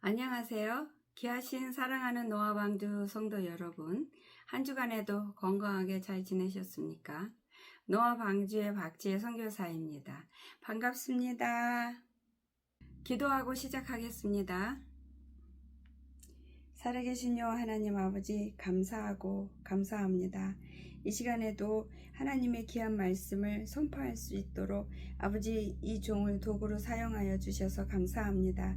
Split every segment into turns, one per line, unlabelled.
안녕하세요. 귀하신 사랑하는 노아방주 성도 여러분, 한 주간에도 건강하게 잘 지내셨습니까? 노아방주의 박지혜 선교사입니다. 반갑습니다. 기도하고 시작하겠습니다. 살아계신 여호와 하나님 아버지, 감사하고 감사합니다. 이 시간에도 하나님의 귀한 말씀을 선포할 수 있도록 아버지, 이 종을 도구로 사용하여 주셔서 감사합니다.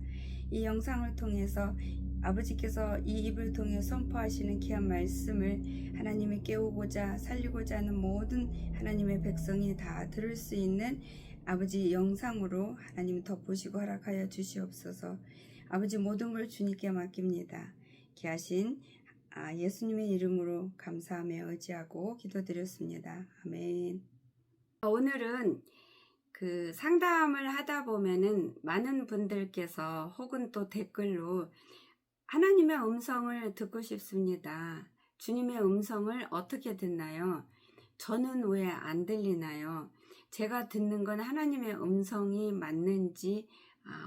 이 영상을 통해서 아버지께서 이 입을 통해 선포하시는 귀한 말씀을 하나님이 깨우고자 살리고자 하는 모든 하나님의 백성이 다 들을 수 있는 아버지 영상으로 하나님 덮으시고 허락하여 주시옵소서. 아버지, 모든 걸 주님께 맡깁니다. 귀하신 예수님의 이름으로 감사하며 의지하고 기도드렸습니다. 아멘. 오늘은 상담을 하다 보면은 많은 분들께서 혹은 또 댓글로 하나님의 음성을 듣고 싶습니다. 주님의 음성을 어떻게 듣나요? 저는 왜 안 들리나요? 제가 듣는 건 하나님의 음성이 맞는지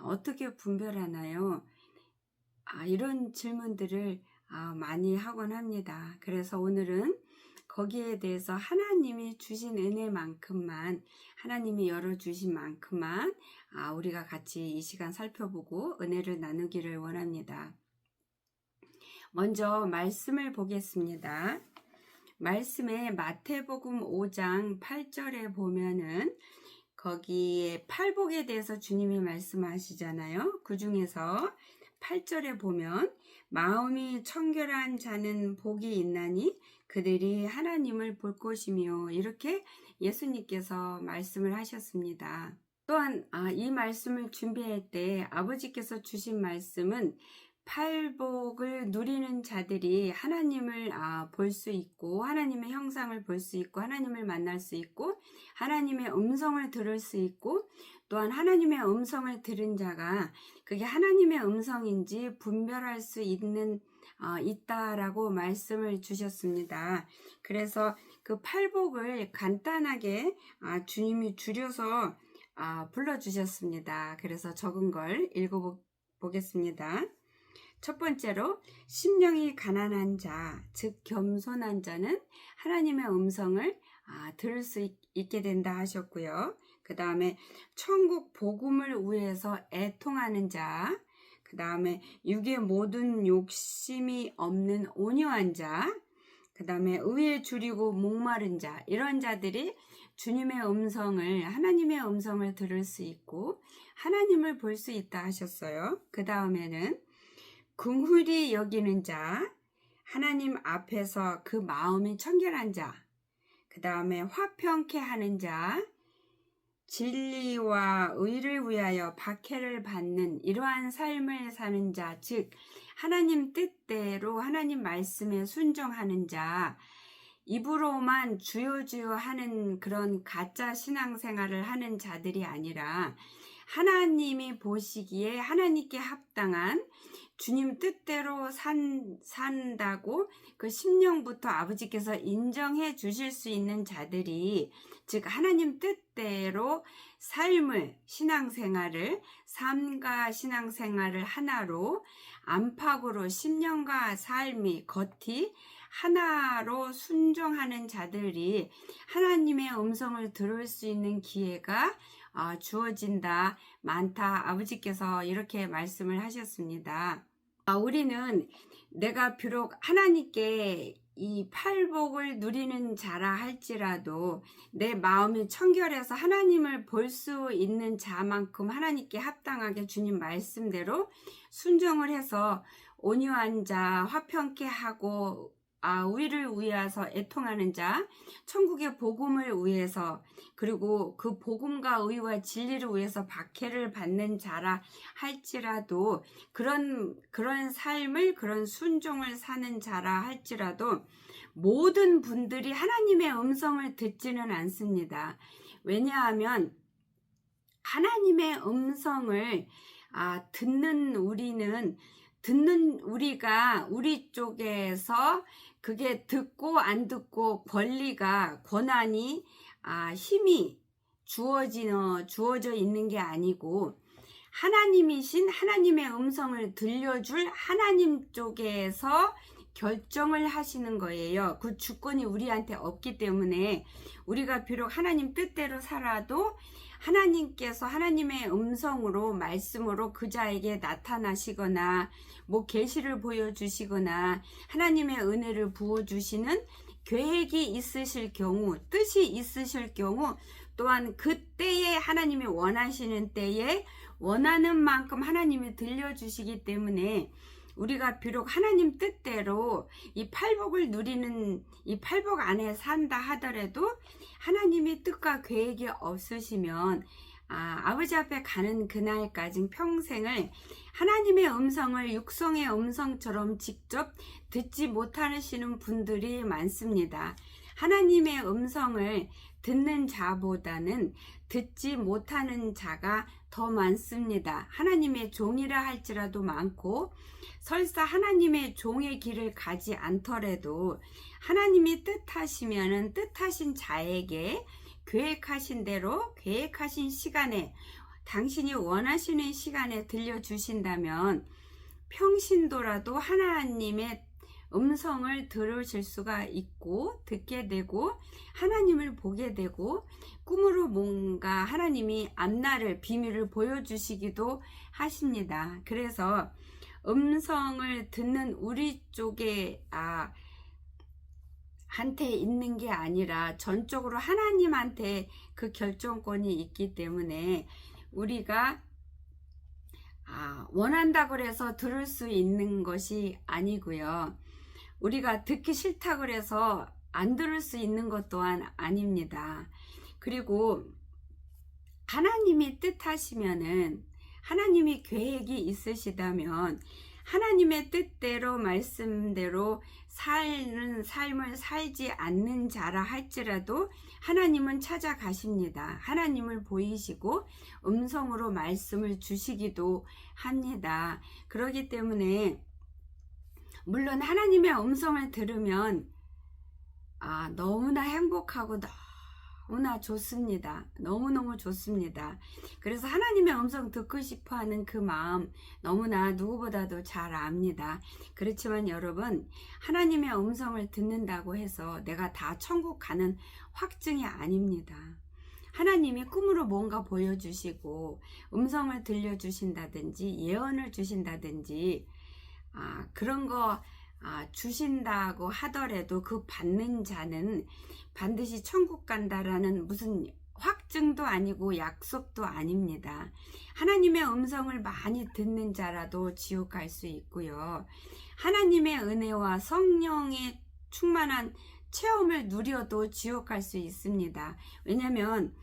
어떻게 분별하나요? 이런 질문들을 많이 하곤 합니다. 그래서 오늘은 거기에 대해서 하나님이 주신 은혜만큼만, 하나님이 열어주신 만큼만 우리가 같이 이 시간 살펴보고 은혜를 나누기를 원합니다. 먼저 말씀을 보겠습니다. 말씀에 마태복음 5장 8절에 보면은 거기에 팔복에 대해서 주님이 말씀하시잖아요. 그 중에서 8절에 보면 마음이 청결한 자는 복이 있나니 그들이 하나님을 볼 것이며, 이렇게 예수님께서 말씀을 하셨습니다. 또한 이 말씀을 준비할 때 아버지께서 주신 말씀은 팔복을 누리는 자들이 하나님을 볼 수 있고, 하나님의 형상을 볼 수 있고, 하나님을 만날 수 있고, 하나님의 음성을 들을 수 있고, 또한 하나님의 음성을 들은 자가 그게 하나님의 음성인지 분별할 수 있다라고 말씀을 주셨습니다. 그래서 그 팔복을 간단하게 주님이 줄여서 불러주셨습니다. 그래서 적은 걸 읽어보겠습니다. 첫 번째로, 심령이 가난한 자, 즉 겸손한 자는 하나님의 음성을 들을 수 있게 된다 하셨고요. 그 다음에 천국 복음을 위해서 애통하는 자, 그 다음에 육의 모든 욕심이 없는 온유한 자, 그 다음에 의에 줄이고 목마른 자, 이런 자들이 주님의 음성을, 하나님의 음성을 들을 수 있고 하나님을 볼 수 있다 하셨어요. 그 다음에는 긍휼히 여기는 자, 하나님 앞에서 그 마음이 청결한 자, 그 다음에 화평케 하는 자, 진리와 의를 위하여 박해를 받는 이러한 삶을 사는 자, 즉 하나님 뜻대로 하나님 말씀에 순종하는 자, 입으로만 주여 주여 하는 그런 가짜 신앙생활을 하는 자들이 아니라 하나님이 보시기에 하나님께 합당한 주님 뜻대로 산다고 그 심령부터 아버지께서 인정해 주실 수 있는 자들이, 즉 하나님 뜻대로 삶을, 신앙생활을, 삶과 신앙생활을 하나로, 안팎으로 심령과 삶이, 겉이 하나로 순종하는 자들이 하나님의 음성을 들을 수 있는 기회가 주어진다, 많다, 아버지께서 이렇게 말씀을 하셨습니다. 우리는 내가 비록 하나님께 이 팔복을 누리는 자라 할지라도 내 마음이 청결해서 하나님을 볼 수 있는 자만큼 하나님께 합당하게 주님 말씀대로 순종을 해서 온유한 자, 화평케 하고 의를 위해서 애통하는 자, 천국의 복음을 위해서, 그리고 그 복음과 의와 진리를 위해서 박해를 받는 자라 할지라도, 그런 삶을, 그런 순종을 사는 자라 할지라도 모든 분들이 하나님의 음성을 듣지는 않습니다. 왜냐하면 하나님의 음성을 듣는 우리가 우리 쪽에서 그게 듣고 안 듣고 권한이 힘이 주어져 있는 게 아니고, 하나님이신 하나님의 음성을 들려줄 하나님 쪽에서 결정을 하시는 거예요. 그 주권이 우리한테 없기 때문에 우리가 비록 하나님 뜻대로 살아도 하나님께서 하나님의 음성으로 말씀으로 그 자에게 나타나시거나 뭐 계시를 보여주시거나 하나님의 은혜를 부어주시는 계획이 있으실 경우, 뜻이 있으실 경우, 또한 그때에 하나님이 원하시는 때에 원하는 만큼 하나님이 들려주시기 때문에 우리가 비록 하나님 뜻대로 이 팔복을 누리는 이 팔복 안에 산다 하더라도 하나님의 뜻과 계획이 없으시면 아버지 앞에 가는 그날까지 평생을 하나님의 음성을 육성의 음성처럼 직접 듣지 못하시는 분들이 많습니다. 하나님의 음성을 듣는 자보다는 듣지 못하는 자가 더 많습니다. 하나님의 종이라 할지라도 많고, 설사 하나님의 종의 길을 가지 않더라도 하나님이 뜻하시면은 뜻하신 자에게 계획하신 대로 계획하신 시간에, 당신이 원하시는 시간에 들려주신다면 평신도라도 하나님의 음성을 들으실 수가 있고 듣게 되고 하나님을 보게 되고 꿈으로 뭔가 하나님이 앞날을 비밀을 보여주시기도 하십니다. 그래서 음성을 듣는 우리 쪽에 한테 있는 게 아니라 전적으로 하나님한테 그 결정권이 있기 때문에 우리가 원한다고 해서 들을 수 있는 것이 아니고요. 우리가 듣기 싫다고 해서 안 들을 수 있는 것 또한 아닙니다. 그리고 하나님이 뜻하시면은, 하나님이 계획이 있으시다면 하나님의 뜻대로 말씀대로 사는 삶을 살지 않는 자라 할지라도 하나님은 찾아가십니다. 하나님을 보이시고 음성으로 말씀을 주시기도 합니다. 그렇기 때문에 물론 하나님의 음성을 들으면 너무나 행복하고 너무나 좋습니다. 너무너무 좋습니다. 그래서 하나님의 음성 듣고 싶어하는 그 마음 너무나 누구보다도 잘 압니다. 그렇지만 여러분, 하나님의 음성을 듣는다고 해서 내가 다 천국 가는 확증이 아닙니다. 하나님이 꿈으로 뭔가 보여주시고 음성을 들려주신다든지 예언을 주신다든지 그런 거 주신다고 하더라도 그 받는 자는 반드시 천국 간다라는 무슨 확증도 아니고 약속도 아닙니다. 하나님의 음성을 많이 듣는 자라도 지옥 갈 수 있고요. 하나님의 은혜와 성령의 충만한 체험을 누려도 지옥 갈 수 있습니다. 왜냐하면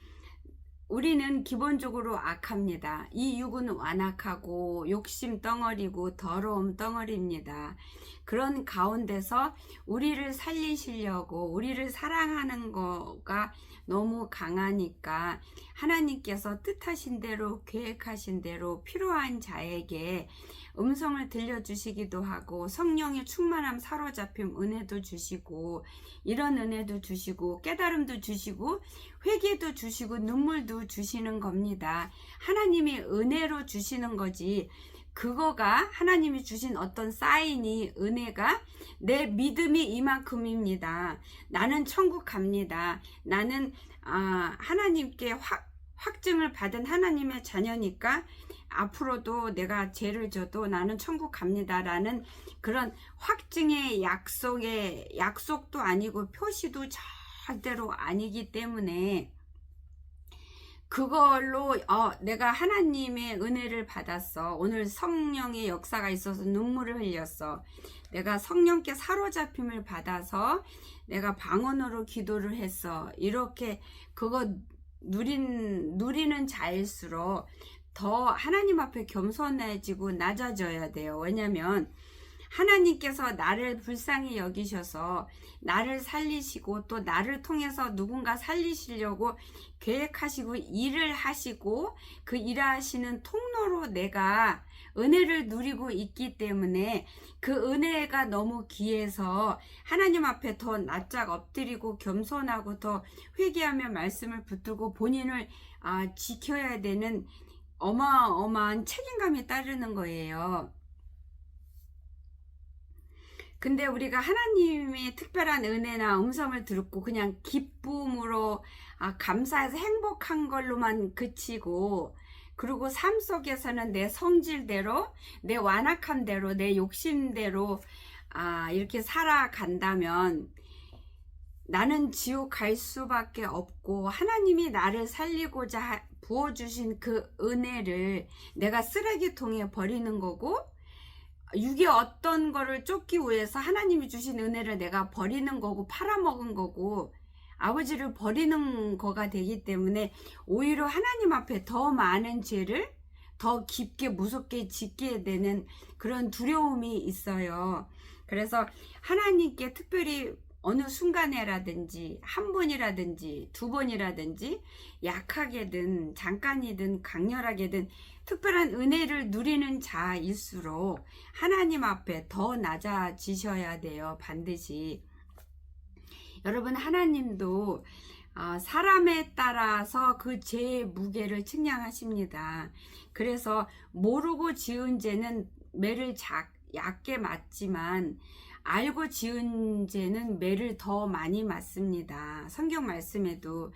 우리는 기본적으로 악합니다. 이 육은 완악하고 욕심 덩어리고 더러움 덩어리입니다. 그런 가운데서 우리를 살리시려고 우리를 사랑하는 거가 너무 강하니까 하나님께서 뜻하신 대로 계획하신 대로 필요한 자에게 음성을 들려주시기도 하고 성령의 충만함 사로잡힘 은혜도 주시고 이런 은혜도 주시고 깨달음도 주시고 회개도 주시고 눈물도 주시는 겁니다. 하나님이 은혜로 주시는 거지 그거가 하나님이 주신 어떤 사인이 은혜가 내 믿음이 이만큼입니다. 나는 천국 갑니다. 나는 하나님께 확증을 받은 하나님의 자녀니까 앞으로도 내가 죄를 져도 나는 천국 갑니다 라는 그런 확증의 약속도 아니고 표시도 절대로 아니기 때문에 그걸로 내가 하나님의 은혜를 받았어. 오늘 성령의 역사가 있어서 눈물을 흘렸어. 내가 성령께 사로잡힘을 받아서 내가 방언으로 기도를 했어. 이렇게 그거 누리는 자일수록 더 하나님 앞에 겸손해지고 낮아져야 돼요. 왜냐면 하나님께서 나를 불쌍히 여기셔서 나를 살리시고 또 나를 통해서 누군가 살리시려고 계획하시고 일을 하시고 그 일하시는 통로로 내가 은혜를 누리고 있기 때문에 그 은혜가 너무 귀해서 하나님 앞에 더 납작 엎드리고 겸손하고 더 회개하며 말씀을 붙들고 본인을 지켜야 되는 어마어마한 책임감이 따르는 거예요. 근데 우리가 하나님의 특별한 은혜나 음성을 듣고 그냥 기쁨으로 감사해서 행복한 걸로만 그치고, 그리고 삶 속에서는 내 성질대로, 내 완악함대로, 내 욕심대로 이렇게 살아간다면 나는 지옥 갈 수밖에 없고, 하나님이 나를 살리고자 부어주신 그 은혜를 내가 쓰레기통에 버리는 거고, 육의 어떤 거를 쫓기 위해서 하나님이 주신 은혜를 내가 버리는 거고, 팔아먹은 거고, 아버지를 버리는 거가 되기 때문에 오히려 하나님 앞에 더 많은 죄를 더 깊게 무섭게 짓게 되는 그런 두려움이 있어요. 그래서 하나님께 특별히 어느 순간에라든지 한 번이라든지 두 번이라든지 약하게든 잠깐이든 강렬하게든 특별한 은혜를 누리는 자일수록 하나님 앞에 더 낮아지셔야 돼요. 반드시. 여러분, 하나님도 사람에 따라서 그 죄의 무게를 측량하십니다. 그래서 모르고 지은 죄는 매를 얕게 맞지만 알고 지은 죄는 매를 더 많이 맞습니다. 성경 말씀에도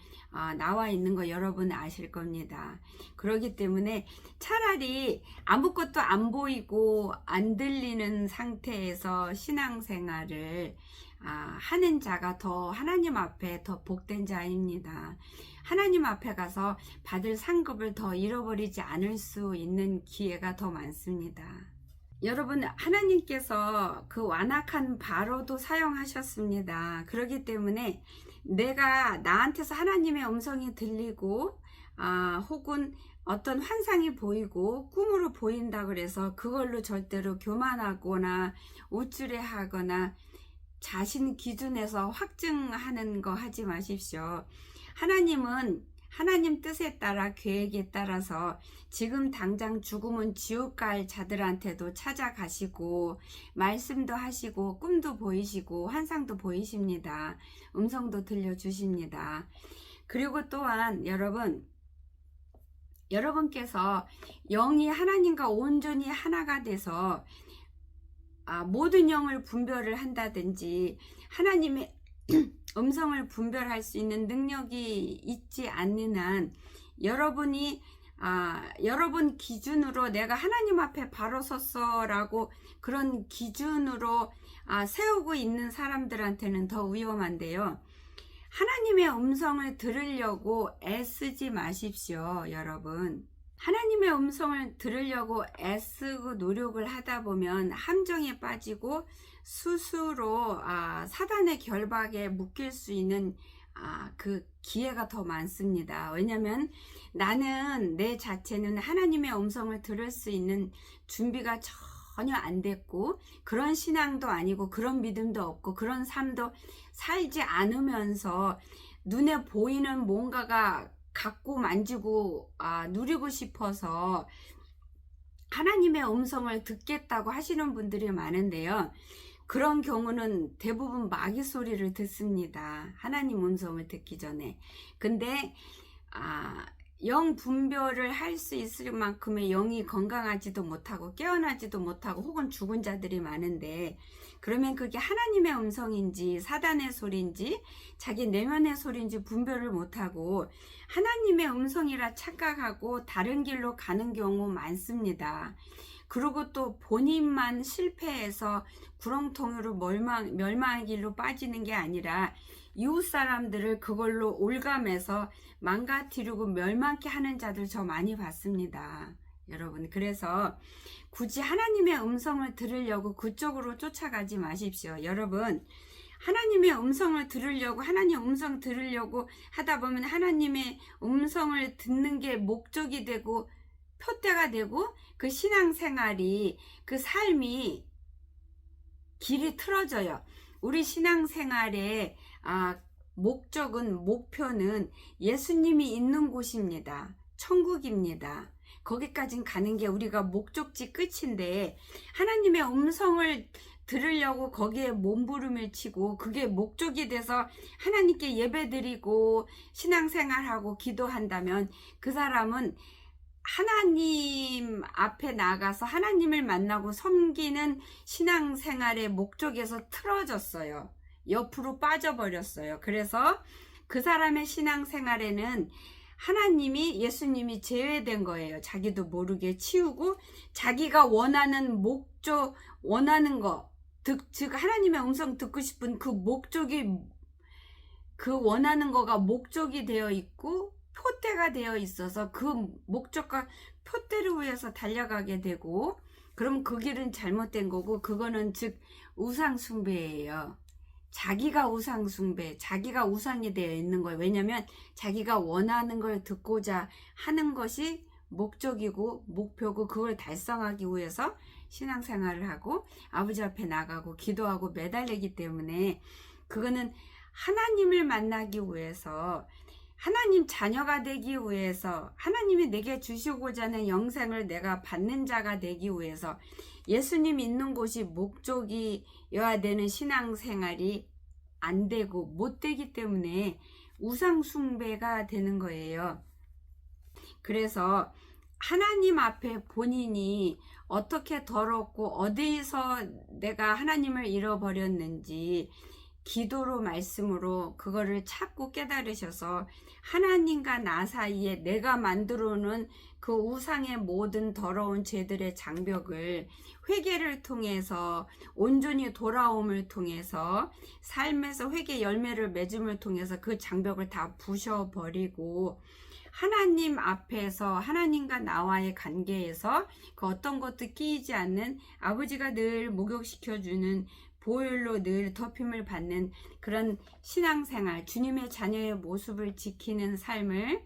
나와 있는 거 여러분 아실 겁니다. 그렇기 때문에 차라리 아무것도 안 보이고 안 들리는 상태에서 신앙생활을 하는 자가 더 하나님 앞에 더 복된 자입니다. 하나님 앞에 가서 받을 상급을 더 잃어버리지 않을 수 있는 기회가 더 많습니다. 여러분, 하나님께서 그 완악한 바로도 사용하셨습니다. 그렇기 때문에 내가 나한테서 하나님의 음성이 들리고 혹은 어떤 환상이 보이고 꿈으로 보인다 그래서 그걸로 절대로 교만하거나 우쭐해하거나 자신 기준에서 확증하는 거 하지 마십시오. 하나님은 하나님 뜻에 따라 계획에 따라서 지금 당장 죽으면 지옥 갈 자들한테도 찾아가시고 말씀도 하시고 꿈도 보이시고 환상도 보이십니다. 음성도 들려주십니다. 그리고 또한 여러분께서 영이 하나님과 온전히 하나가 돼서 모든 영을 분별을 한다든지 하나님의 음성을 분별할 수 있는 능력이 있지 않는 한 여러분 기준으로 내가 하나님 앞에 바로 섰어 라고 그런 기준으로 세우고 있는 사람들한테는 더 위험한데요. 하나님의 음성을 들으려고 애쓰지 마십시오. 여러분, 하나님의 음성을 들으려고 애쓰고 노력을 하다 보면 함정에 빠지고 스스로 사단의 결박에 묶일 수 있는 그 기회가 더 많습니다. 왜냐하면 나는 내 자체는 하나님의 음성을 들을 수 있는 준비가 전혀 안 됐고 그런 신앙도 아니고 그런 믿음도 없고 그런 삶도 살지 않으면서 눈에 보이는 뭔가가 갖고 만지고 누리고 싶어서 하나님의 음성을 듣겠다고 하시는 분들이 많은데요. 그런 경우는 대부분 마귀 소리를 듣습니다. 하나님 음성을 듣기 전에. 근데 영 분별을 할 수 있을 만큼의 영이 건강하지도 못하고 깨어나지도 못하고 혹은 죽은 자들이 많은데, 그러면 그게 하나님의 음성인지 사단의 소리인지 자기 내면의 소리인지 분별을 못하고 하나님의 음성이라 착각하고 다른 길로 가는 경우 많습니다. 그리고 또 본인만 실패해서 구렁텅이로 멸망의 길로 빠지는 게 아니라 이웃 사람들을 그걸로 올감해서 망가뜨리고 멸망케 하는 자들 저 많이 봤습니다. 여러분, 그래서 굳이 하나님의 음성을 들으려고 그쪽으로 쫓아가지 마십시오. 여러분, 하나님의 음성을 들으려고 하다 보면 하나님의 음성을 듣는 게 목적이 되고 표대가 되고 그 신앙생활이, 그 삶이 길이 틀어져요. 우리 신앙생활의 목표는 예수님이 있는 곳입니다. 천국입니다. 거기까지 가는 게 우리가 목적지 끝인데 하나님의 음성을 들으려고 거기에 몸부림을 치고 그게 목적이 돼서 하나님께 예배드리고 신앙생활하고 기도한다면 그 사람은 하나님 앞에 나가서 하나님을 만나고 섬기는 신앙생활의 목적에서 틀어졌어요. 옆으로 빠져버렸어요. 그래서 그 사람의 신앙생활에는 하나님이, 예수님이 제외된 거예요. 자기도 모르게 치우고 자기가 원하는 목적, 원하는 거, 즉 하나님의 음성 듣고 싶은 그 목적이, 그 원하는 거가 목적이 되어 있고 표대가 되어 있어서 그 목적과 표대를 위해서 달려가게 되고, 그럼 그 길은 잘못된 거고, 그거는 즉 우상숭배예요. 자기가 우상숭배, 자기가 우상이 되어 있는 거예요. 왜냐면 자기가 원하는 걸 듣고자 하는 것이 목적이고 목표고, 그걸 달성하기 위해서 신앙생활을 하고 아버지 앞에 나가고 기도하고 매달리기 때문에, 그거는 하나님을 만나기 위해서, 하나님 자녀가 되기 위해서, 하나님이 내게 주시고자 하는 영생을 내가 받는 자가 되기 위해서 예수님 있는 곳이 목적이어야 되는 신앙생활이 안 되고 못 되기 때문에 우상숭배가 되는 거예요. 그래서 하나님 앞에 본인이 어떻게 더럽고 어디서 내가 하나님을 잃어버렸는지 기도로, 말씀으로 그거를 찾고 깨달으셔서 하나님과 나 사이에 내가 만들어 놓은 그 우상의 모든 더러운 죄들의 장벽을 회개를 통해서, 온전히 돌아옴을 통해서, 삶에서 회개 열매를 맺음을 통해서 그 장벽을 다 부셔버리고, 하나님 앞에서, 하나님과 나와의 관계에서 그 어떤 것도 끼이지 않는, 아버지가 늘 목욕시켜주는 보혈로 늘 덮임을 받는 그런 신앙생활, 주님의 자녀의 모습을 지키는 삶을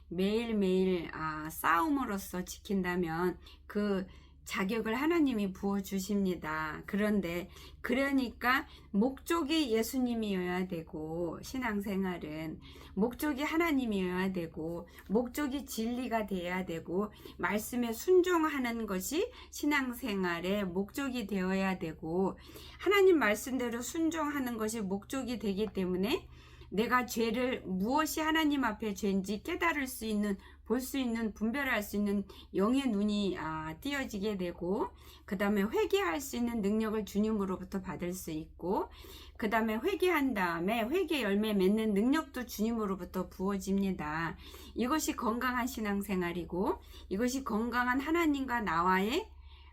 매일매일 싸움으로써 지킨다면 그 자격을 하나님이 부어주십니다. 그런데 그러니까 목적이 예수님이어야 되고, 신앙생활은 목적이 하나님이어야 되고, 목적이 진리가 돼야 되고, 말씀에 순종하는 것이 신앙생활의 목적이 되어야 되고, 하나님 말씀대로 순종하는 것이 목적이 되기 때문에 내가 죄를, 무엇이 하나님 앞에 죄인지 깨달을 수 있는, 볼 수 있는, 분별할 수 있는 영의 눈이 띄어지게 되고, 그 다음에 회개할 수 있는 능력을 주님으로부터 받을 수 있고, 그 다음에 회개한 다음에 회개 열매 맺는 능력도 주님으로부터 부어집니다. 이것이 건강한 신앙생활이고, 이것이 건강한 하나님과 나와의,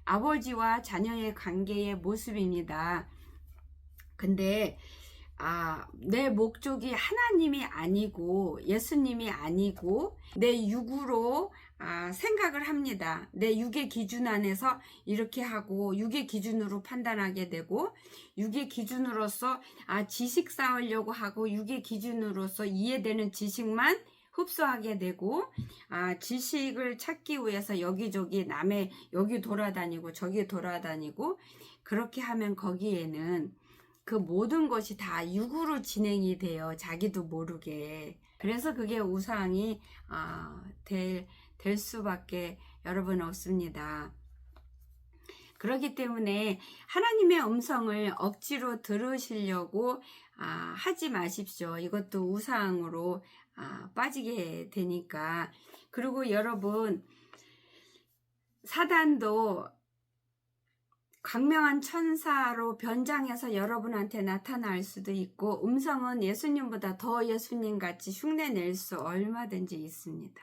아버지와 자녀의 관계의 모습입니다. 근데 내 목적이 하나님이 아니고 예수님이 아니고 내 육으로 생각을 합니다. 내 육의 기준 안에서 이렇게 하고 육의 기준으로 판단하게 되고, 육의 기준으로서 지식 쌓으려고 하고, 육의 기준으로서 이해되는 지식만 흡수하게 되고, 지식을 찾기 위해서 여기저기 남의 여기 돌아다니고 저기 돌아다니고, 그렇게 하면 거기에는 그 모든 것이 다 육으로 진행이 돼요. 자기도 모르게. 그래서 그게 우상이 될 수밖에 여러분 없습니다. 그렇기 때문에 하나님의 음성을 억지로 들으시려고 하지 마십시오. 이것도 우상으로 빠지게 되니까. 그리고 여러분, 사단도 광명한 천사로 변장해서 여러분한테 나타날 수도 있고, 음성은 예수님보다 더 예수님같이 흉내낼 수 얼마든지 있습니다.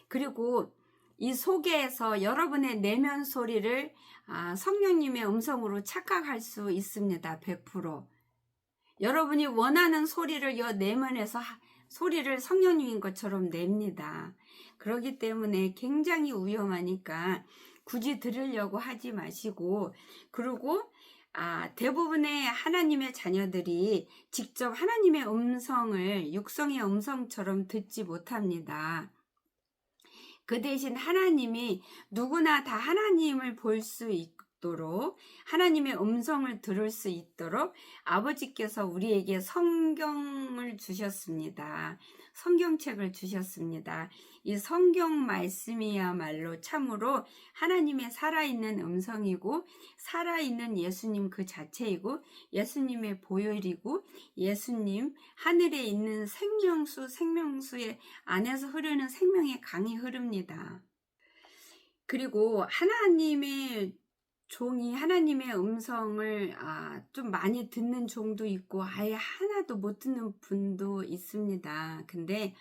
그리고 이 속에서 여러분의 내면 소리를 성령님의 음성으로 착각할 수 있습니다. 100%. 여러분이 원하는 소리를 여 내면에서 소리를 성령님인 것처럼 냅니다. 그렇기 때문에 굉장히 위험하니까 굳이 들으려고 하지 마시고, 그리고 대부분의 하나님의 자녀들이 직접 하나님의 음성을 육성의 음성처럼 듣지 못합니다. 그 대신 하나님이, 누구나 다 하나님을 볼 수 있도록, 하나님의 음성을 들을 수 있도록 아버지께서 우리에게 성경을 주셨습니다. 성경책을 주셨습니다. 이 성경 말씀이야말로 참으로 하나님의 살아있는 음성이고, 살아있는 예수님 그 자체이고, 예수님의 보혈이고, 예수님 하늘에 있는 생명수의 안에서 흐르는 생명의 강이 흐릅니다. 그리고 하나님의 종이 하나님의 음성을 좀 많이 듣는 종도 있고 아예 하나도 못 듣는 분도 있습니다. 근데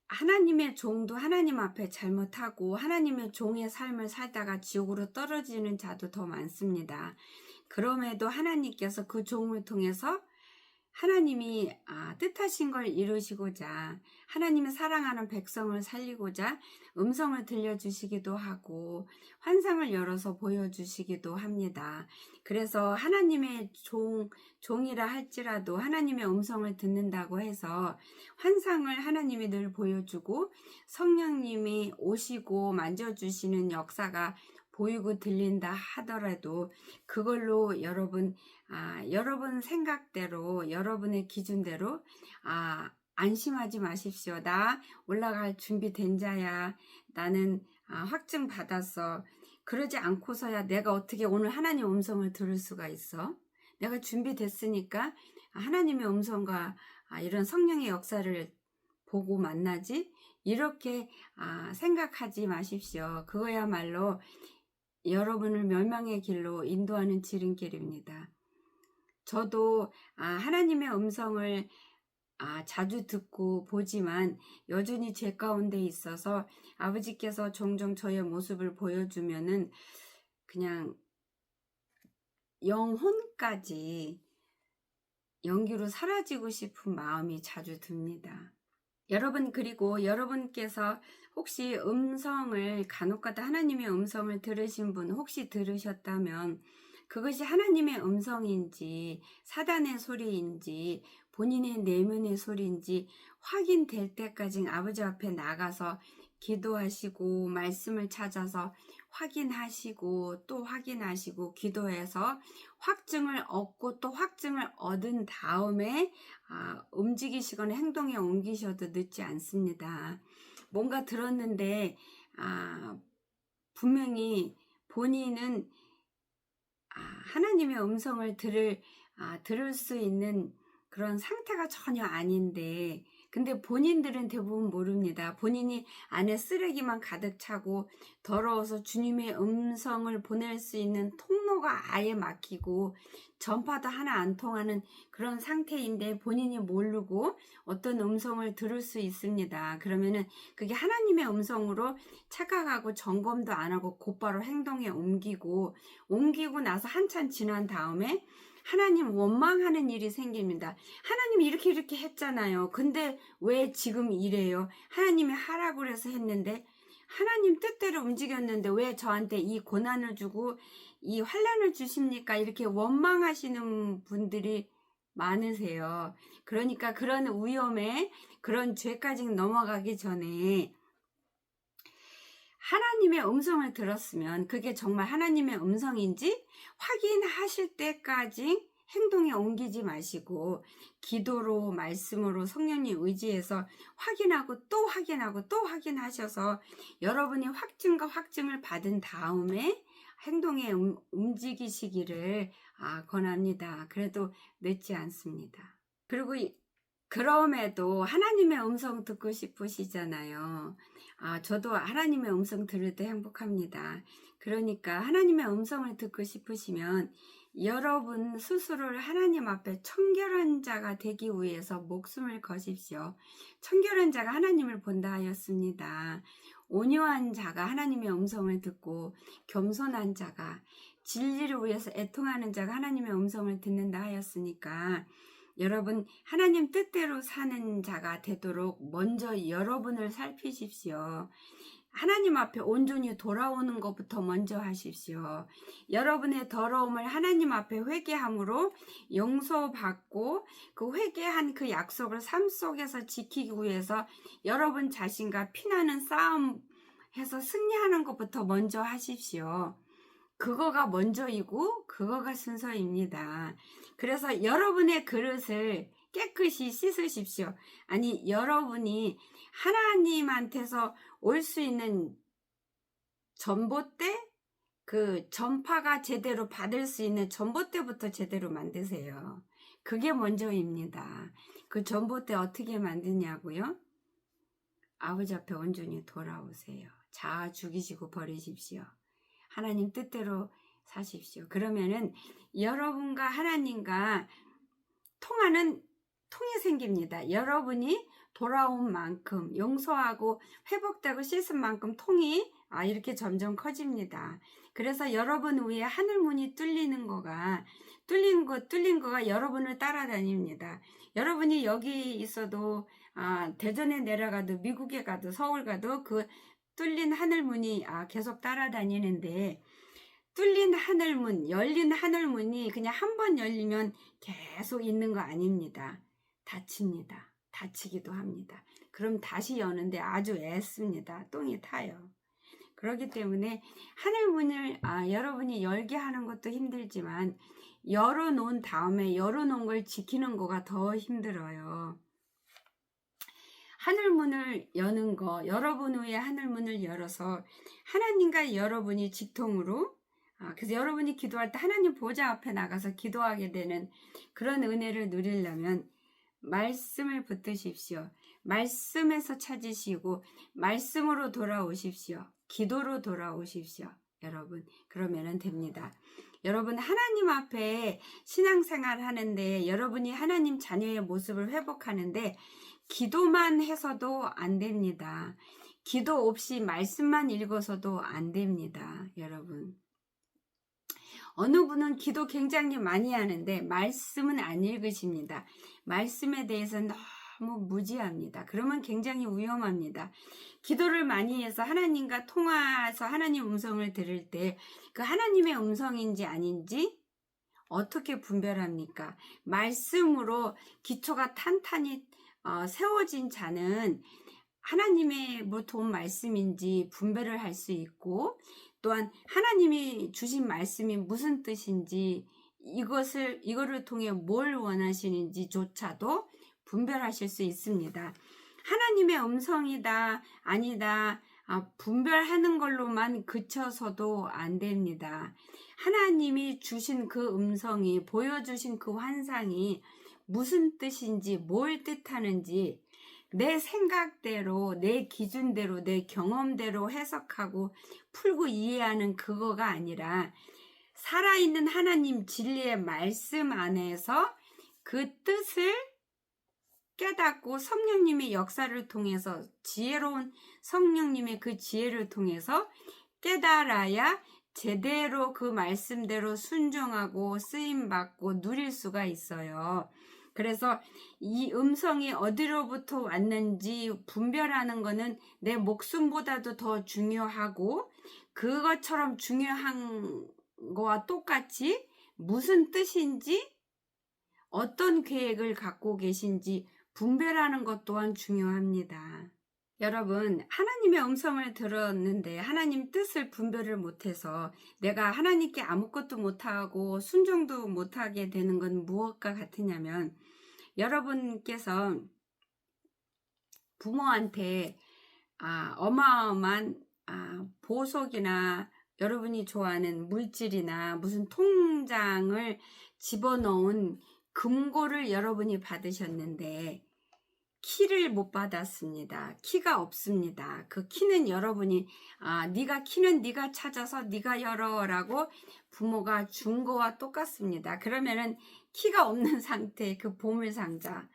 하나님의 종도 하나님 앞에 잘못하고 하나님의 종의 삶을 살다가 지옥으로 떨어지는 자도 더 많습니다. 그럼에도 하나님께서 그 종을 통해서 하나님이 뜻하신 걸 이루시고자 하나님의 사랑하는 백성을 살리고자 음성을 들려주시기도 하고 환상을 열어서 보여주시기도 합니다. 그래서 하나님의 종이라 할지라도 하나님의 음성을 듣는다고 해서 환상을 하나님이 늘 보여주고 성령님이 오시고 만져주시는 역사가 보이고 들린다 하더라도 그걸로 여러분 생각대로 여러분의 기준대로 안심하지 마십시오. 나 올라갈 준비된 자야. 나는 확증 받았어. 그러지 않고서야 내가 어떻게 오늘 하나님 음성을 들을 수가 있어? 내가 준비됐으니까 하나님의 음성과 이런 성령의 역사를 보고 만나지? 이렇게 생각하지 마십시오. 그거야말로 여러분을 멸망의 길로 인도하는 지름길입니다. 저도 하나님의 음성을 자주 듣고 보지만 여전히 죄 가운데 있어서 아버지께서 종종 저의 모습을 보여주면은 그냥 영혼까지 연기로 사라지고 싶은 마음이 자주 듭니다. 여러분, 그리고 여러분께서 혹시 음성을 간혹가다 하나님의 음성을 들으신 분 혹시 들으셨다면 그것이 하나님의 음성인지 사단의 소리인지 본인의 내면의 소리인지 확인될 때까지 아버지 앞에 나가서 기도하시고 말씀을 찾아서 확인하시고 또 확인하시고 기도해서 확증을 얻고 또 확증을 얻은 다음에 움직이시거나 행동에 옮기셔도 늦지 않습니다. 뭔가 들었는데 분명히 본인은 하나님의 음성을 들을 수 있는 그런 상태가 전혀 아닌데 근데 본인들은 대부분 모릅니다. 본인이 안에 쓰레기만 가득 차고 더러워서 주님의 음성을 보낼 수 있는 통로가 아예 막히고 전파도 하나 안 통하는 그런 상태인데 본인이 모르고 어떤 음성을 들을 수 있습니다. 그러면은 그게 하나님의 음성으로 착각하고 점검도 안 하고 곧바로 행동에 옮기고 나서 한참 지난 다음에 하나님 원망하는 일이 생깁니다. 하나님 이렇게 했잖아요. 근데 왜 지금 이래요? 하나님이 하라고 그래서 했는데 하나님 뜻대로 움직였는데 왜 저한테 이 고난을 주고 이 환난을 주십니까? 이렇게 원망하시는 분들이 많으세요. 그러니까 그런 위험에 그런 죄까지 넘어가기 전에 하나님의 음성을 들었으면 그게 정말 하나님의 음성인지 확인하실 때까지 행동에 옮기지 마시고 기도로 말씀으로 성령님 의지해서 확인하고 또 확인하고 또 확인하셔서 여러분이 확증과 확증을 받은 다음에 행동에 움직이시기를 권합니다. 그래도 늦지 않습니다. 그리고 그럼에도 하나님의 음성 듣고 싶으시잖아요. 저도 하나님의 음성 들을 때 행복합니다. 그러니까 하나님의 음성을 듣고 싶으시면 여러분 스스로를 하나님 앞에 청결한 자가 되기 위해서 목숨을 거십시오. 청결한 자가 하나님을 본다 하였습니다. 온유한 자가 하나님의 음성을 듣고 겸손한 자가 진리를 위해서 애통하는 자가 하나님의 음성을 듣는다 하였으니까 여러분 하나님 뜻대로 사는 자가 되도록 먼저 여러분을 살피십시오. 하나님 앞에 온전히 돌아오는 것부터 먼저 하십시오. 여러분의 더러움을 하나님 앞에 회개함으로 용서받고 그 회개한 그 약속을 삶 속에서 지키기 위해서 여러분 자신과 피나는 싸움해서 승리하는 것부터 먼저 하십시오. 그거가 먼저이고 그거가 순서입니다. 그래서 여러분의 그릇을 깨끗이 씻으십시오. 아니 여러분이 하나님한테서 올 수 있는 전봇대 그 전파가 제대로 받을 수 있는 전봇대부터 제대로 만드세요. 그게 먼저입니다. 그 전봇대 어떻게 만드냐고요? 아버지 앞에 온전히 돌아오세요. 자아 죽이시고 버리십시오. 하나님 뜻대로 사십시오. 그러면은 여러분과 하나님과 통이 생깁니다. 여러분이 돌아온 만큼, 용서하고 회복되고 씻은 만큼 통이 이렇게 점점 커집니다. 그래서 여러분 위에 하늘문이 뚫린 거가 여러분을 따라다닙니다. 여러분이 여기 있어도 대전에 내려가도 미국에 가도 서울 가도 그 뚫린 하늘문이 계속 따라다니는데, 뚫린 하늘문, 열린 하늘문이 그냥 한 번 열리면 계속 있는 거 아닙니다. 닫힙니다. 닫히기도 합니다. 그럼 다시 여는데 아주 애씁니다. 똥이 타요. 그렇기 때문에 하늘문을 여러분이 열게 하는 것도 힘들지만, 열어놓은 다음에 열어놓은 걸 지키는 거가 더 힘들어요. 하늘문을 여는 거, 여러분 위에 하늘문을 열어서 하나님과 여러분이 직통으로, 그래서 여러분이 기도할 때 하나님 보좌 앞에 나가서 기도하게 되는 그런 은혜를 누리려면 말씀을 붙드십시오. 말씀에서 찾으시고 말씀으로 돌아오십시오. 기도로 돌아오십시오. 여러분, 그러면 됩니다. 여러분, 하나님 앞에 신앙생활 하는데, 여러분이 하나님 자녀의 모습을 회복하는데 기도만 해서도 안 됩니다. 기도 없이 말씀만 읽어서도 안 됩니다. 여러분, 어느 분은 기도 굉장히 많이 하는데 말씀은 안 읽으십니다. 말씀에 대해서 너무 무지합니다. 그러면 굉장히 위험합니다. 기도를 많이 해서 하나님과 통화해서 하나님 음성을 들을 때 그 하나님의 음성인지 아닌지 어떻게 분별합니까? 말씀으로 기초가 탄탄히 세워진 자는 하나님의 도움 말씀인지 분별을 할 수 있고, 또한 하나님이 주신 말씀이 무슨 뜻인지, 이거를 통해 뭘 원하시는지조차도 분별하실 수 있습니다. 하나님의 음성이다 아니다 분별하는 걸로만 그쳐서도 안 됩니다. 하나님이 주신 그 음성이, 보여주신 그 환상이 무슨 뜻인지, 뭘 뜻하는지 내 생각대로, 내 기준대로, 내 경험대로 해석하고 풀고 이해하는 그거가 아니라 살아있는 하나님 진리의 말씀 안에서 그 뜻을 깨닫고 성령님의 역사를 통해서, 지혜로운 성령님의 그 지혜를 통해서 깨달아야 제대로 그 말씀대로 순종하고 쓰임받고 누릴 수가 있어요. 그래서 이 음성이 어디로부터 왔는지 분별하는 것은 내 목숨보다도 더 중요하고, 그것처럼 중요한 거와 똑같이 무슨 뜻인지, 어떤 계획을 갖고 계신지 분별하는 것 또한 중요합니다. 여러분, 하나님의 음성을 들었는데 하나님 뜻을 분별을 못해서 내가 하나님께 아무것도 못하고 순종도 못하게 되는 건 무엇과 같으냐면, 여러분께서 부모한테 어마어마한 보석이나 여러분이 좋아하는 물질이나 무슨 통장을 집어넣은 금고를 여러분이 받으셨는데 키를 못 받았습니다. 키가 없습니다. 그 키는 여러분이 키는 네가 찾아서 네가 열어라고 부모가 준 거와 똑같습니다. 그러면은 키가 없는 상태의 그 보물상자,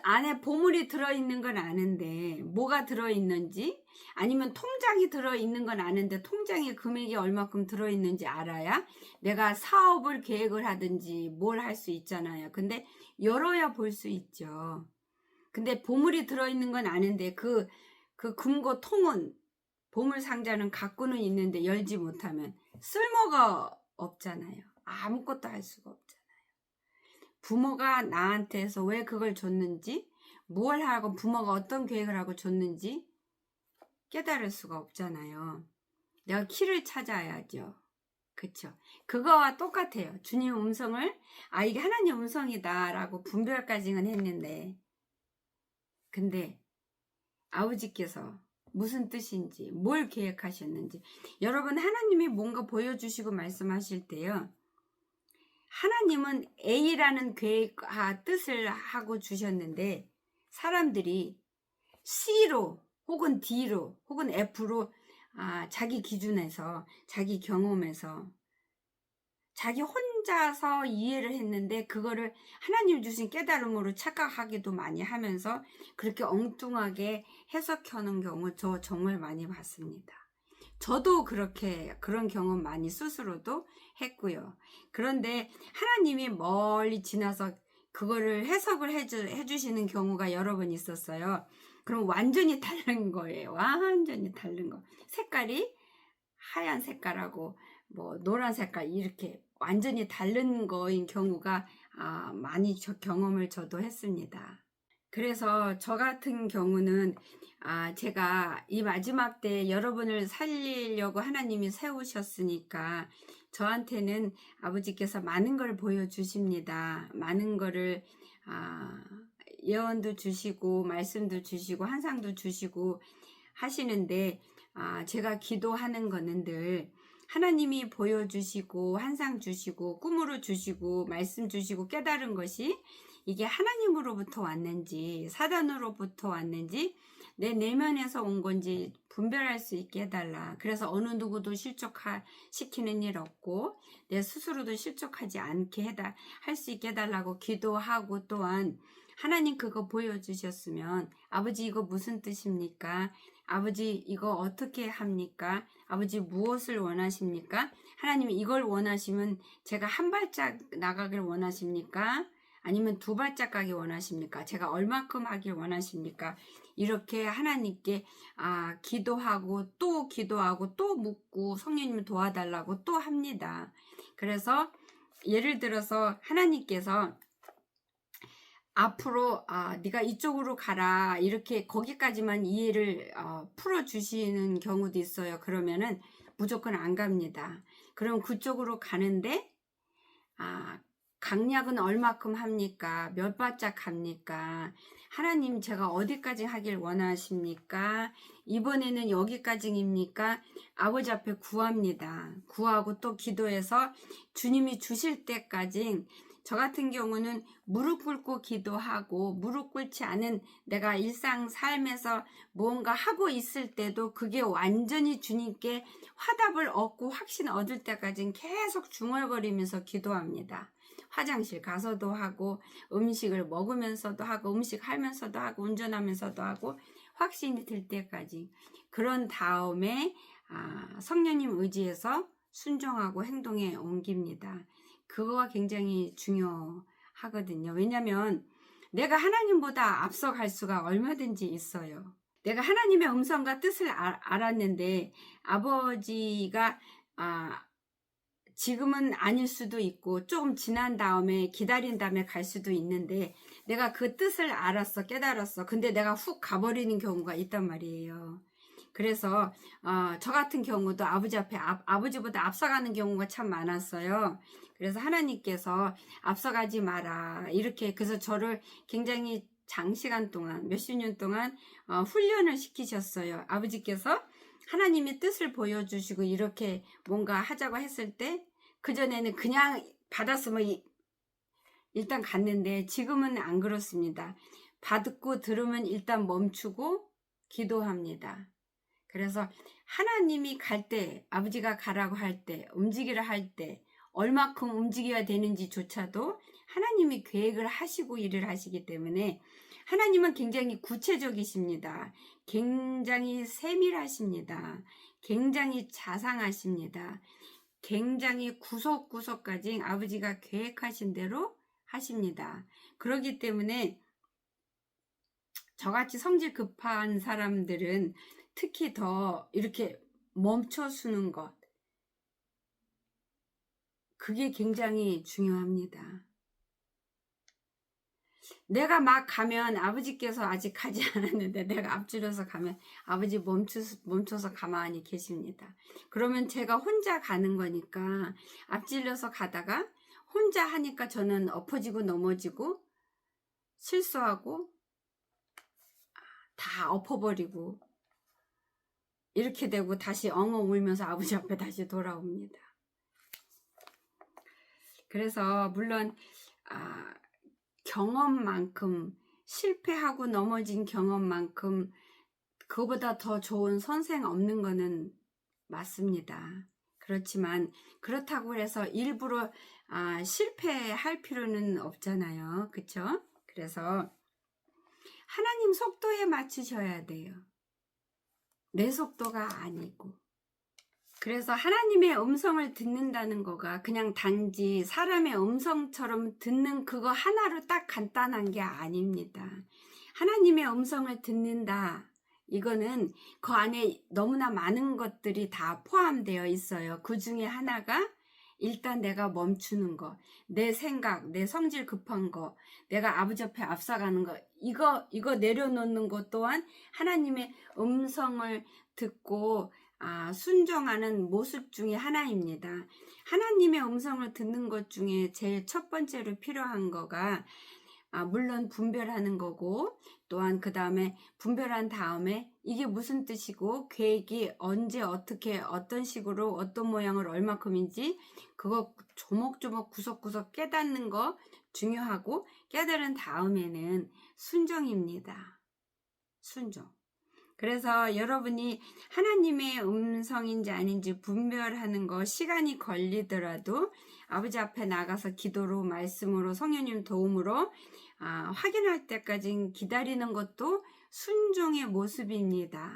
안에 보물이 들어있는 건 아는데 뭐가 들어있는지, 아니면 통장이 들어있는 건 아는데 통장에 금액이 얼마큼 들어있는지 알아야 내가 사업을 계획을 하든지 뭘 할 수 있잖아요. 근데 열어야 볼 수 있죠. 근데 보물이 들어있는 건 아는데 그 금고 통은, 보물 상자는 갖고는 있는데 열지 못하면 쓸모가 없잖아요. 아무것도 할 수가 없잖아요. 부모가 나한테서 왜 그걸 줬는지, 뭘 하고 부모가 어떤 계획을 하고 줬는지 깨달을 수가 없잖아요. 내가 키를 찾아야죠. 그쵸? 그거와 똑같아요. 주님 음성을 이게 하나님 음성이다 라고 분별까지는 했는데, 근데 아버지께서 무슨 뜻인지, 뭘 계획하셨는지, 여러분, 하나님이 뭔가 보여주시고 말씀하실 때요, 하나님은 A라는 계획과 뜻을 하고 주셨는데 사람들이 C로 혹은 D로 혹은 F로 자기 기준에서 자기 경험에서 자기 혼자서 이해를 했는데 그거를 하나님 주신 깨달음으로 착각하기도 많이 하면서 그렇게 엉뚱하게 해석하는 경우 저 정말 많이 봤습니다. 저도 그런 경험 많이 스스로도 했고요. 그런데 하나님이 멀리 지나서 그거를 해석을 해주시는 경우가 여러 번 있었어요. 그럼 완전히 다른 거예요. 완전히 다른 거. 색깔이 하얀 색깔하고 뭐 노란 색깔 이렇게 완전히 다른 거인 경우가 많이 경험을 저도 했습니다. 그래서 저 같은 경우는 제가 이 마지막 때 여러분을 살리려고 하나님이 세우셨으니까 저한테는 아버지께서 많은 걸 보여주십니다. 많은 거를 예언도 주시고 말씀도 주시고 환상도 주시고 하시는데 제가 기도하는 거는 늘 하나님이 보여주시고 환상 주시고 꿈으로 주시고 말씀 주시고 깨달은 것이 이게 하나님으로부터 왔는지 사단으로부터 왔는지 내 내면에서 온 건지 분별할 수 있게 해달라. 그래서 어느 누구도 실족시키는 일 없고 내 스스로도 실족하지 않게 할 수 있게 해달라고 기도하고 또한 하나님 그거 보여주셨으면 아버지 이거 무슨 뜻입니까? 아버지 이거 어떻게 합니까? 아버지 무엇을 원하십니까? 하나님 이걸 원하시면 제가 한 발짝 나가길 원하십니까? 아니면 두 발짝 가기 원하십니까? 제가 얼마큼 하길 원하십니까? 이렇게 하나님께 기도하고 또 묻고 성령님을 도와달라고 또 합니다. 그래서 예를 들어서 하나님께서 앞으로 네가 이쪽으로 가라 이렇게 거기까지만 이해를 풀어주시는 경우도 있어요. 그러면은 무조건 안 갑니다. 그럼 그쪽으로 가는데 강약은 얼마큼 합니까? 몇 발짝 합니까? 하나님 제가 어디까지 하길 원하십니까? 이번에는 여기까지입니까? 아버지 앞에 구합니다. 구하고 또 기도해서 주님이 주실 때까지 저 같은 경우는 무릎 꿇고 기도하고 무릎 꿇지 않은 내가 일상 삶에서 무언가 하고 있을 때도 그게 완전히 주님께 화답을 얻고 확신 얻을 때까지는 계속 중얼거리면서 기도합니다. 화장실 가서도 하고 음식을 먹으면서도 하고 음식 하면서도 하고 운전하면서도 하고 확신이 들 때까지 그런 다음에 성령님 의지에서 순종하고 행동에 옮깁니다. 그거가 굉장히 중요하거든요. 왜냐하면 내가 하나님보다 앞서갈 수가 얼마든지 있어요. 내가 하나님의 음성과 뜻을 알았는데 아버지가 지금은 아닐 수도 있고 조금 지난 다음에 기다린 다음에 갈 수도 있는데 내가 그 뜻을 알았어 깨달았어 근데 내가 훅 가버리는 경우가 있단 말이에요. 그래서 저 같은 경우도 아버지 앞에 아버지보다 앞서가는 경우가 참 많았어요. 그래서 하나님께서 앞서가지 마라 이렇게 그래서 저를 굉장히 장시간 동안 몇십 년 동안 훈련을 시키셨어요. 아버지께서 하나님의 뜻을 보여주시고 이렇게 뭔가 하자고 했을 때 그전에는 그냥 받았으면 일단 갔는데 지금은 안 그렇습니다. 받고 들으면 일단 멈추고 기도합니다. 그래서 하나님이 갈 때 아버지가 가라고 할 때 움직이라 할 때 얼마큼 움직여야 되는지조차도 하나님이 계획을 하시고 일을 하시기 때문에 하나님은 굉장히 구체적이십니다. 굉장히 세밀하십니다. 굉장히 자상하십니다. 굉장히 구석구석까지 아버지가 계획하신 대로 하십니다. 그렇기 때문에 저같이 성질 급한 사람들은 특히 더 이렇게 멈춰서는 것 그게 굉장히 중요합니다. 내가 막 가면 아버지께서 아직 가지 않았는데 내가 앞줄여서 가면 아버지 멈춰서 가만히 계십니다. 그러면 제가 혼자 가는 거니까 앞질러서 가다가 혼자 하니까 저는 엎어지고 넘어지고 실수하고 다 엎어버리고 이렇게 되고 다시 엉엉 울면서 아버지 앞에 다시 돌아옵니다. 그래서 물론 경험만큼 실패하고 넘어진 경험만큼 그거보다 더 좋은 선생 없는 거는 맞습니다. 그렇지만 그렇다고 해서 일부러 실패할 필요는 없잖아요. 그쵸? 그래서 하나님 속도에 맞추셔야 돼요. 내 속도가 아니고. 그래서 하나님의 음성을 듣는다는 거가 그냥 단지 사람의 음성처럼 듣는 그거 하나로 딱 간단한 게 아닙니다. 하나님의 음성을 듣는다. 이거는 그 안에 너무나 많은 것들이 다 포함되어 있어요. 그 중에 하나가 일단 내가 멈추는 거, 내 생각, 내 성질 급한 거, 내가 아버지 앞에 앞서가는 거, 이거 내려놓는 것 또한 하나님의 음성을 듣고 순종하는 모습 중에 하나입니다. 하나님의 음성을 듣는 것 중에 제일 첫 번째로 필요한 거가 물론 분별하는 거고, 또한 그 다음에 분별한 다음에 이게 무슨 뜻이고 계획이 언제 어떻게 어떤 식으로 어떤 모양을 얼마큼인지 그거 조목조목 구석구석 깨닫는 거 중요하고, 깨달은 다음에는 순종입니다. 순종. 그래서 여러분이 하나님의 음성인지 아닌지 분별하는 거 시간이 걸리더라도 아버지 앞에 나가서 기도로, 말씀으로, 성령님 도움으로 확인할 때까지 기다리는 것도 순종의 모습입니다.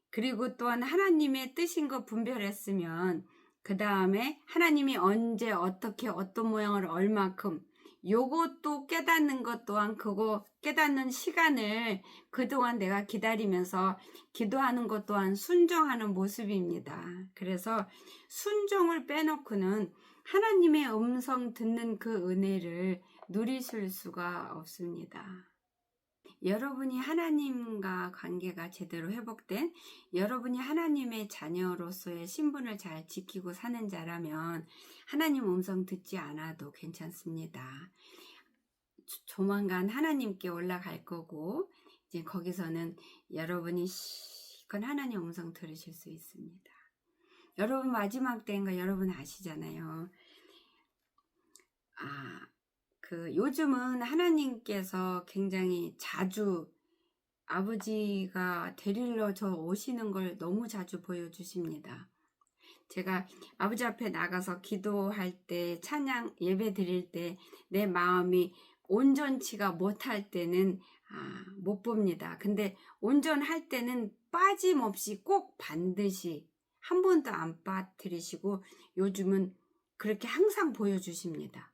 그리고 또한 하나님의 뜻인 거 분별했으면 그 다음에 하나님이 언제 어떻게 어떤 모양을 얼마큼 요것도 깨닫는 것 또한 그거 깨닫는 시간을 그동안 내가 기다리면서 기도하는 것 또한 순종하는 모습입니다. 그래서 순종을 빼놓고는 하나님의 음성 듣는 그 은혜를 누리실 수가 없습니다. 여러분이 하나님과 관계가 제대로 회복된, 여러분이 하나님의 자녀로서의 신분을 잘 지키고 사는 자라면 하나님 음성 듣지 않아도 괜찮습니다. 조만간 하나님께 올라갈 거고 이제 거기서는 여러분이 실컷 하나님 음성 들으실 수 있습니다. 여러분 마지막 때인 거 여러분 아시잖아요. 요즘은 하나님께서 굉장히 자주 아버지가 데리러 저 오시는 걸 너무 자주 보여주십니다. 제가 아버지 앞에 나가서 기도할 때, 찬양 예배 드릴 때 내 마음이 온전치가 못할 때는 못 봅니다. 근데 온전할 때는 빠짐없이 꼭 반드시 한 번도 안 빠뜨리시고 요즘은 그렇게 항상 보여주십니다.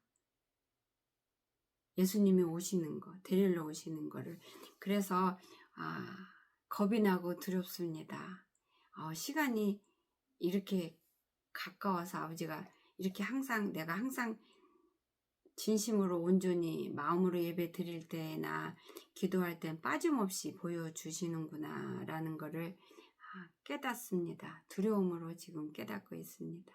예수님이 오시는 거, 데리러 오시는 거를. 그래서 겁이 나고 두렵습니다. 시간이 이렇게 가까워서 아버지가 이렇게 항상 내가 항상 진심으로 온전히 마음으로 예배 드릴 때나 기도할 땐 빠짐없이 보여주시는구나 라는 거를 깨닫습니다. 두려움으로 지금 깨닫고 있습니다.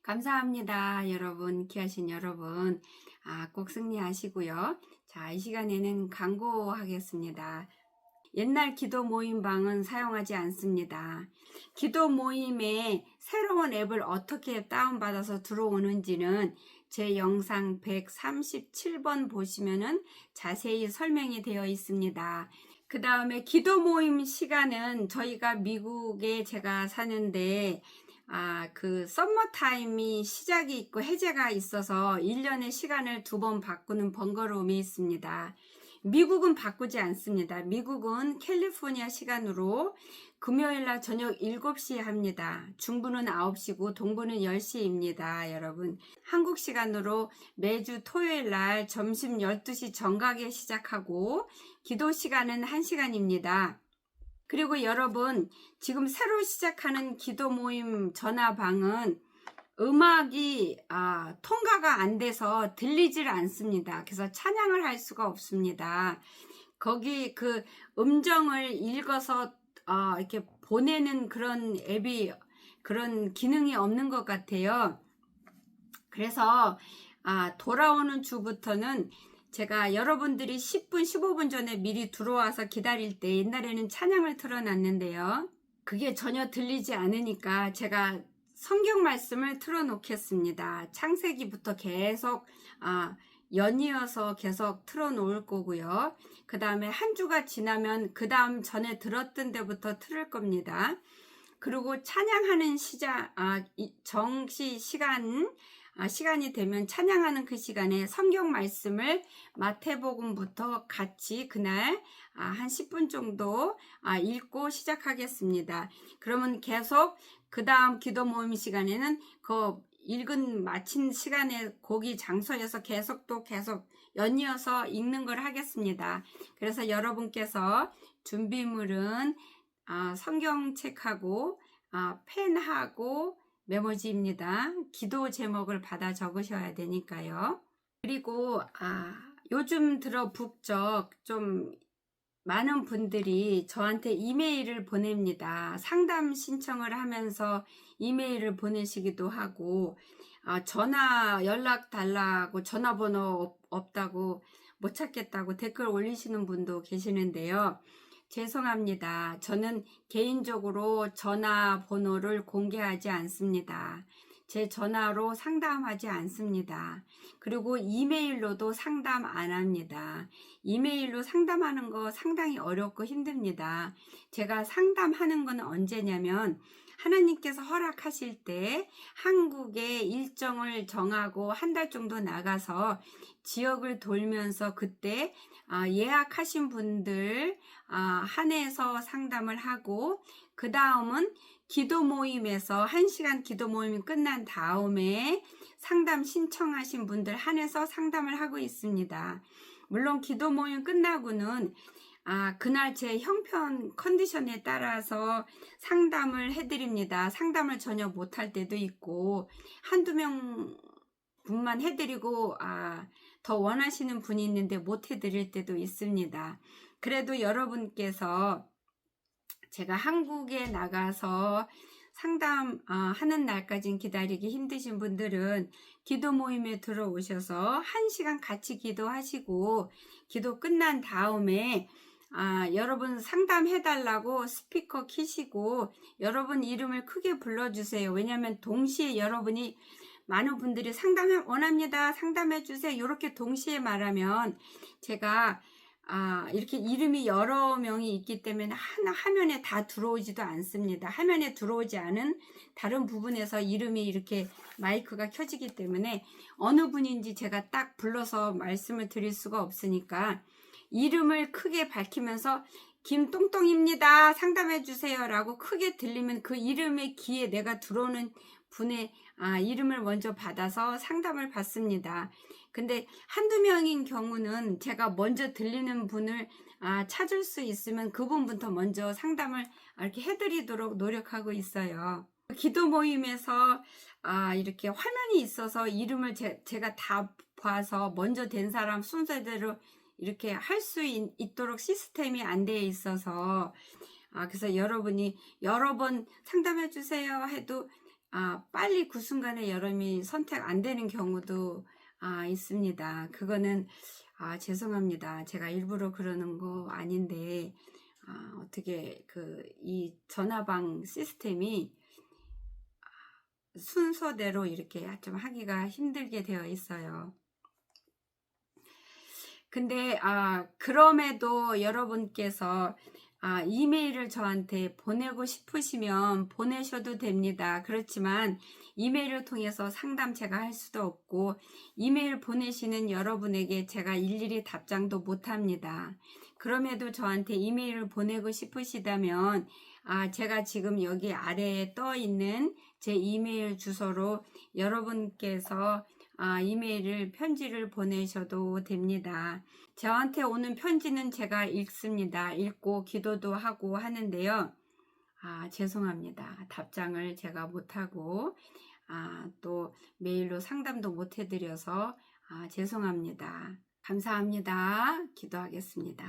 감사합니다. 여러분, 귀하신 여러분. 꼭 승리하시고요. 자, 이 시간에는 광고하겠습니다. 옛날 기도 모임방은 사용하지 않습니다. 기도 모임에 새로운 앱을 어떻게 다운받아서 들어오는지는 제 영상 137번 보시면은 자세히 설명이 되어 있습니다. 그 다음에 기도 모임 시간은 저희가 미국에 제가 사는데 그 썸머타임이 시작이 있고 해제가 있어서 1년에 시간을 2번 바꾸는 번거로움이 있습니다. 미국은 바꾸지 않습니다. 미국은 캘리포니아 시간으로 금요일날 저녁 7시에 합니다. 중부는 9시고 동부는 10시입니다. 여러분, 한국 시간으로 매주 토요일날 점심 12시 정각에 시작하고 기도 시간은 1시간입니다. 그리고 여러분, 지금 새로 시작하는 기도 모임 전화방은 음악이 통과가 안 돼서 들리질 않습니다. 그래서 찬양을 할 수가 없습니다. 거기 그 음정을 읽어서 이렇게 보내는 그런 앱이, 그런 기능이 없는 것 같아요. 그래서 돌아오는 주부터는 제가 여러분들이 10분, 15분 전에 미리 들어와서 기다릴 때 옛날에는 찬양을 틀어놨는데요. 그게 전혀 들리지 않으니까 제가 성경 말씀을 틀어놓겠습니다. 창세기부터 계속 연이어서 계속 틀어놓을 거고요. 그 다음에 한 주가 지나면 그 다음 전에 들었던 데부터 틀을 겁니다. 그리고 찬양하는 정시 시간, 시간이 되면 찬양하는 그 시간에 성경 말씀을 마태복음부터 같이 그날 한 10분 정도 읽고 시작하겠습니다. 그러면 계속 그 다음 기도 모임 시간에는 그 읽은 마친 시간에 거기 장소에서 계속 연이어서 읽는 걸 하겠습니다. 그래서 여러분께서 준비물은 성경책하고 펜하고 메모지입니다. 기도 제목을 받아 적으셔야 되니까요. 그리고 요즘 들어 북적 좀 많은 분들이 저한테 이메일을 보냅니다. 상담 신청을 하면서 이메일을 보내시기도 하고 전화 연락 달라고 전화번호 없다고 못 찾겠다고 댓글 올리시는 분도 계시는데요. 죄송합니다. 저는 개인적으로 전화번호를 공개하지 않습니다. 제 전화로 상담하지 않습니다. 그리고 이메일로도 상담 안 합니다. 이메일로 상담하는 거 상당히 어렵고 힘듭니다. 제가 상담하는 건 언제냐면 하나님께서 허락하실 때 한국에 일정을 정하고 한 달 정도 나가서 지역을 돌면서 그때 예약하신 분들 한해서 상담을 하고 그 다음은 기도 모임에서 1시간 기도 모임이 끝난 다음에 상담 신청하신 분들 한해서 상담을 하고 있습니다. 물론 기도 모임 끝나고는 그날 제 형편 컨디션에 따라서 상담을 해드립니다. 상담을 전혀 못할 때도 있고 한두 명 분만 해드리고 더 원하시는 분이 있는데 못 해드릴 때도 있습니다. 그래도 여러분께서 제가 한국에 나가서 상담하는 날까지 기다리기 힘드신 분들은 기도 모임에 들어오셔서 1시간 같이 기도하시고 기도 끝난 다음에 여러분 상담해달라고 스피커 키시고 여러분 이름을 크게 불러주세요. 왜냐하면 동시에 여러분이 많은 분들이 상담 원합니다. 상담해주세요. 이렇게 동시에 말하면 제가 이렇게 이름이 여러 명이 있기 때문에 하나 화면에 다 들어오지도 않습니다. 화면에 들어오지 않은 다른 부분에서 이름이 이렇게 마이크가 켜지기 때문에 어느 분인지 제가 딱 불러서 말씀을 드릴 수가 없으니까 이름을 크게 밝히면서 김똥똥입니다. 상담해 주세요 라고 크게 들리면 그 이름의 귀에 내가 들어오는 분의 이름을 먼저 받아서 상담을 받습니다. 근데 한두 명인 경우는 제가 먼저 들리는 분을 찾을 수 있으면 그분부터 먼저 상담을 이렇게 해드리도록 노력하고 있어요. 기도 모임에서 이렇게 화면이 있어서 이름을 제가 다 봐서 먼저 된 사람 순서대로 이렇게 할 수 있도록 시스템이 안 되어 있어서 그래서 여러분이 여러 번 상담해 주세요 해도 빨리 그 순간에 여러분이 선택 안 되는 경우도 있습니다. 그거는 죄송합니다. 제가 일부러 그러는 거 아닌데 어떻게 이 전화방 시스템이 순서대로 이렇게 좀 하기가 힘들게 되어 있어요. 근데 그럼에도 여러분께서 이메일을 저한테 보내고 싶으시면 보내셔도 됩니다. 그렇지만 이메일을 통해서 상담 제가 할 수도 없고 이메일 보내시는 여러분에게 제가 일일이 답장도 못합니다. 그럼에도 저한테 이메일을 보내고 싶으시다면 제가 지금 여기 아래에 떠 있는 제 이메일 주소로 여러분께서 이메일을 편지를 보내셔도 됩니다. 저한테 오는 편지는 제가 읽습니다. 읽고 기도도 하고 하는데요. 죄송합니다. 답장을 제가 못하고 또 메일로 상담도 못 해드려서 죄송합니다. 감사합니다. 기도하겠습니다.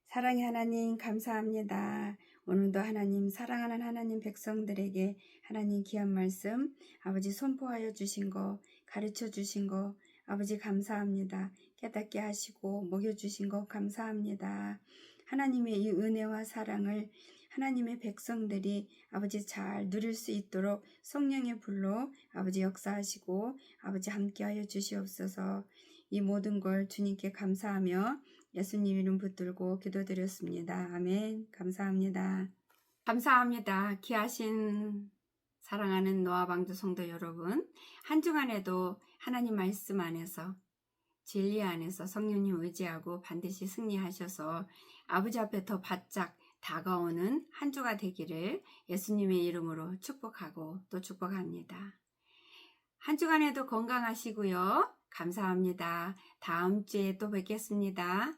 사랑의 하나님 감사합니다. 오늘도 하나님 사랑하는 하나님 백성들에게 하나님 귀한 말씀 아버지 선포하여 주신 거 가르쳐 주신 거 아버지 감사합니다. 깨닫게 하시고 먹여주신 거 감사합니다. 하나님의 이 은혜와 사랑을 하나님의 백성들이 아버지 잘 누릴 수 있도록 성령의 불로 아버지 역사하시고 아버지 함께하여 주시옵소서. 이 모든 걸 주님께 감사하며 예수님 이름 붙들고 기도드렸습니다. 아멘. 감사합니다. 감사합니다. 귀하신 사랑하는 노아방주 성도 여러분, 한 주간에도 하나님 말씀 안에서 진리 안에서 성령님 의지하고 반드시 승리하셔서 아버지 앞에 더 바짝 다가오는 한 주가 되기를 예수님의 이름으로 축복하고 또 축복합니다. 한 주간에도 건강하시고요. 감사합니다. 다음 주에 또 뵙겠습니다.